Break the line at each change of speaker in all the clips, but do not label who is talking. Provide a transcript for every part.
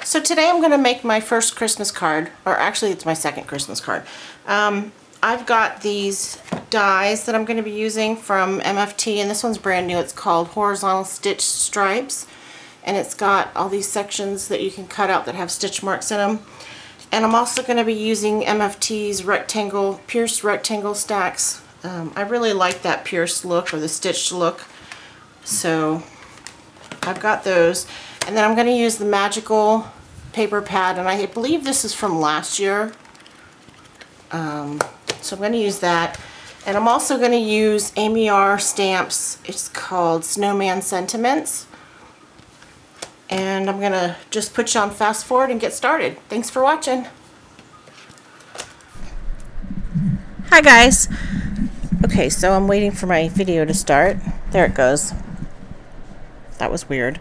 So today I'm going to make my first Christmas card, or actually it's my second Christmas card. I've got these dies that I'm going to be using from MFT, and this one's brand new. It's called Horizontal Stitch Stripes, and it's got all these sections that you can cut out that have stitch marks in them. And I'm also going to be using MFT's pierced rectangle stacks. I really like that pierced look, or the stitched look, so I've got those. And then I'm going to use the Magical paper pad, and I believe this is from last year. So I'm going to use that. And I'm also going to use Amy R. stamps. It's called Snowman Sentiments. And I'm going to just put you on fast forward and get started. Thanks for watching. Hi guys. Okay, so I'm waiting for my video to start. There it goes. That was weird.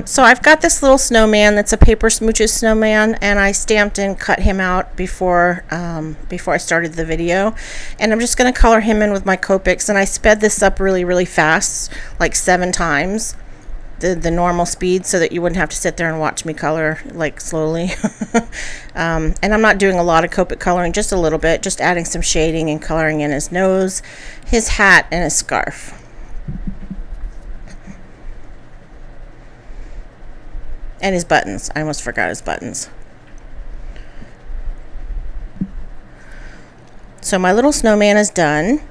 So I've got this little snowman that's a Paper Smooches snowman, and I stamped and cut him out before I started the video. And I'm just going to color him in with my Copics, and I sped this up really fast, like 7 times the normal speed, so that you wouldn't have to sit there and watch me color like slowly. And I'm not doing a lot of Copic coloring, just a little bit, just adding some shading and coloring in his nose, his hat, and his scarf. And his buttons. I almost forgot his buttons. So my little snowman is done.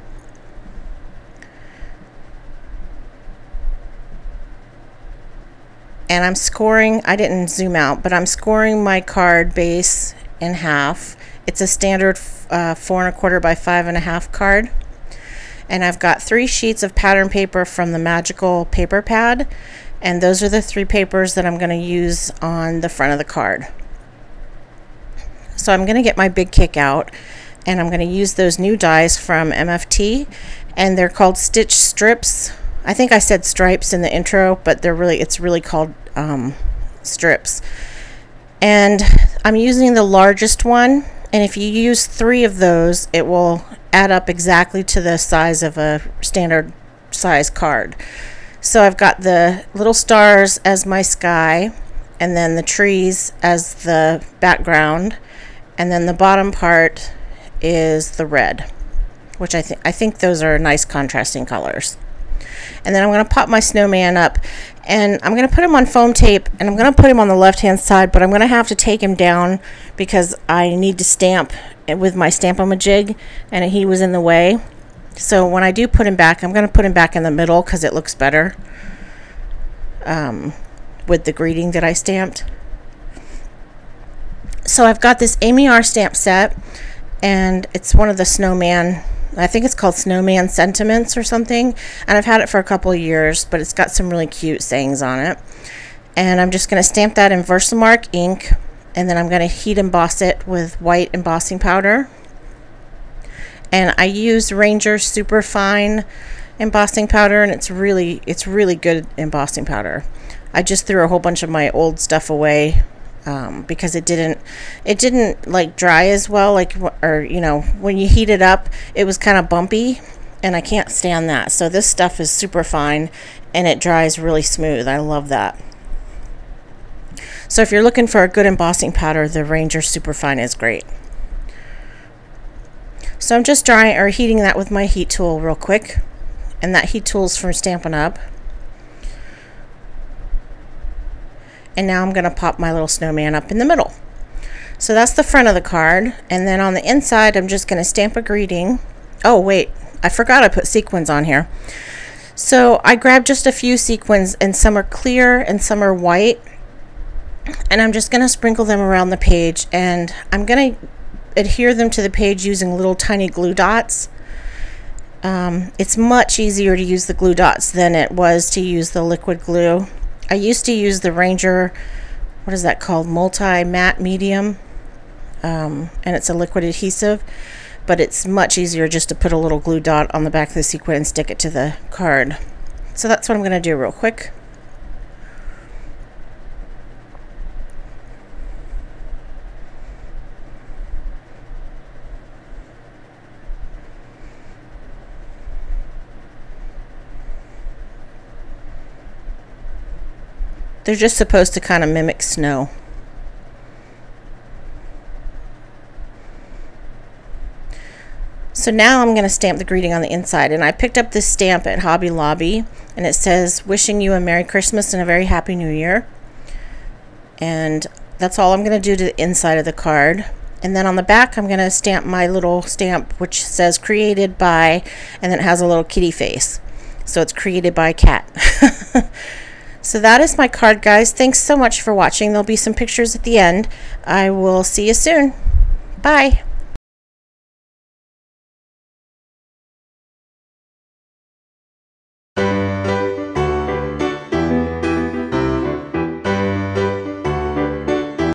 And I'm scoring, I didn't zoom out, but I'm scoring my card base in half. It's a standard 4 1/4 by 5 1/2 card. And I've got 3 sheets of pattern paper from the Magical paper pad. And those are the 3 papers that I'm going to use on the front of the card. So I'm going to get my Big Kick out, and I'm going to use those new dies from MFT, and they're called Stitch Strips. I think I said stripes in the intro, but it's really called strips. And I'm using the largest one, and if you use 3 of those, it will add up exactly to the size of a standard size card. So I've got the little stars as my sky, and then the trees as the background, and then the bottom part is the red, which I think those are nice contrasting colors. And then I'm going to pop my snowman up, and I'm going to put him on foam tape, and I'm going to put him on the left hand side, but I'm going to have to take him down because I need to stamp with my Stamp-O-Majig, and he was in the way. So when I do put him back, I'm going to put him back in the middle because it looks better with the greeting that I stamped. So I've got this Amy R. stamp set, and it's one of the snowman, I think it's called Snowman Sentiments or something, and I've had it for a couple of years, but it's got some really cute sayings on it. And I'm just going to stamp that in Versamark ink, and then I'm going to heat emboss it with white embossing powder. And I use Ranger Super Fine embossing powder, and it's really good embossing powder. I just threw a whole bunch of my old stuff away because it didn't like dry as well, or you know, when you heat it up, it was kind of bumpy, and I can't stand that. So this stuff is super fine, and it dries really smooth. I love that. So if you're looking for a good embossing powder, the Ranger Super Fine is great. So I'm just heating that with my heat tool real quick, and that heat tool is from Stampin' Up. And now I'm going to pop my little snowman up in the middle. So that's the front of the card, and then on the inside I'm just going to stamp a greeting. Oh wait, I forgot I put sequins on here. So I grabbed just a few sequins, and some are clear and some are white, and I'm just going to sprinkle them around the page, and I'm going to adhere them to the page using little tiny glue dots. It's much easier to use the glue dots than it was to use the liquid glue. I used to use the Ranger, what is that called, multi-matte medium, and it's a liquid adhesive, but it's much easier just to put a little glue dot on the back of the sequin and stick it to the card. So that's what I'm going to do real quick. They're just supposed to kind of mimic snow. So now I'm going to stamp the greeting on the inside, and I picked up this stamp at Hobby Lobby, and it says, "Wishing you a Merry Christmas and a very Happy New Year." And that's all I'm going to do to the inside of the card. And then on the back, I'm going to stamp my little stamp which says "Created by," and then it has a little kitty face. So it's created by a cat. So that is my card, guys. Thanks so much for watching. There'll be some pictures at the end. I will see you soon. Bye.